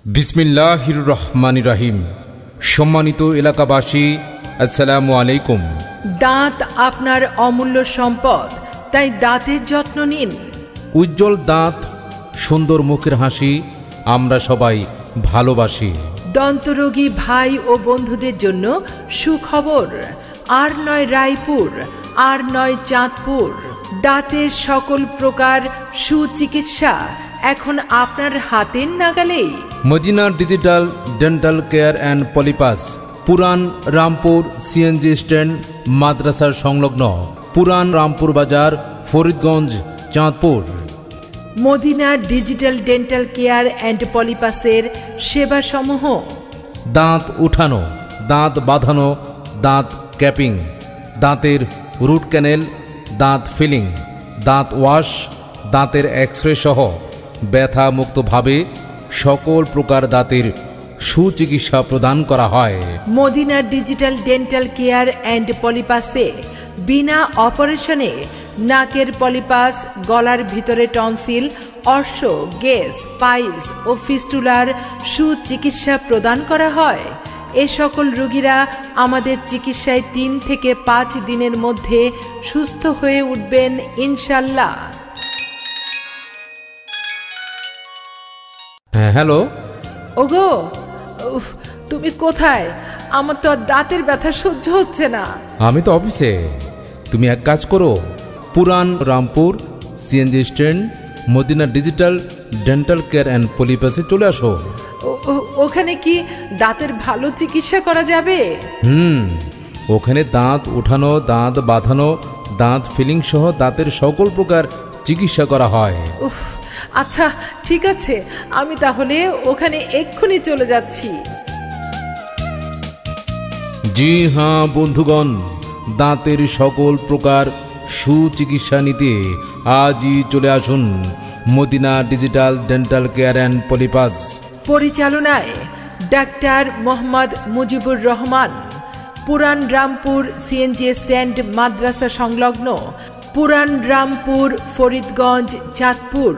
বিসমিল্লাহির রহমানির রহিম। সম্মানিত এলাকাবাসী, আসসালামু আলাইকুম। দাঁত আপনার অমূল্য সম্পদ, তাই দাঁতের যত্ন নিন। উজ্জ্বল দাঁত, সুন্দর মুখের হাসি আমরা সবাই ভালোবাসি। দন্তরোগী ভাই ও বন্ধুদের জন্য সুখবর, আর নয় রায়পুর, আর নয় চাঁদপুর। দাঁতের সকল প্রকার সুচিকিৎসা এখন আপনার হাতের নাগালেই। Madina digital dental care and polypus, Puran Rampur CNG stand মাদ্রাসার সংলগ্ন, পুরান রামপুর বাজার, Faridganj, Chandpur. Madina digital dental care and পলিপাসের সেবাসমূহ: দাঁত উঠানো, দাঁত বাঁধানো, দাঁত ক্যাপিং, দাঁতের রুট ক্যানেল, দাঁত ফিলিং, দাঁত ওয়াশ, দাঁতের এক্সরে সহ ব্যথা মুক্তভাবে সকল প্রকার দাঁতের সুচিকিৎসা প্রদান করা হয়। Madina digital dental care and পলিপাসে বিনা অপারেশনে নাকের পলিপাস, গলার ভিতরে টনসিল, অর্শ, গ্যাস, পাইলস ও ফিস্টুলার সুচিকিৎসা প্রদান করা হয়। এ সকল রোগীরা আমাদের চিকিৎসায় 3 থেকে 5 দিনের মধ্যে সুস্থ হয়ে উঠবেন ইনশাল্লাহ। হ্যাঁ, হ্যালো। ওগো, উফ, তুমি কোথায়? আমার তো আর দাঁতের ব্যথা সহ্য হচ্ছে না। আমি তো অফিসে। তুমি এক কাজ করো, Puran Rampur CNG stand Madina digital dental care and পলিপাসে চলে আসো। ওখানে কি দাঁতের ভালো চিকিৎসা করা যাবে? ওখানে দাঁত উঠানো, দাঁত বাঁধানো, দাঁত ফিলিং সহ দাঁতের সকল প্রকার চিকিৎসা করা হয়। উফ, আচ্ছা ঠিক আছে, আমি তাহলে ওখানে এক্ষুনি চলে যাচ্ছি। জি হ্যাঁ বন্ধুগণ, দাঁতের সকল প্রকার সুচিকিৎসা নিতে আজই চলে আসুন Madina digital dental care and polypus. পরিচালনায় ডাক্তার মোহাম্মদ মুজিবুর রহমান, পুরান রামপুর সিএনজি স্ট্যান্ড মাদ্রাসা সংলগ্ন, পুরান রামপুর, ফরিদগঞ্জ, চাঁদপুর।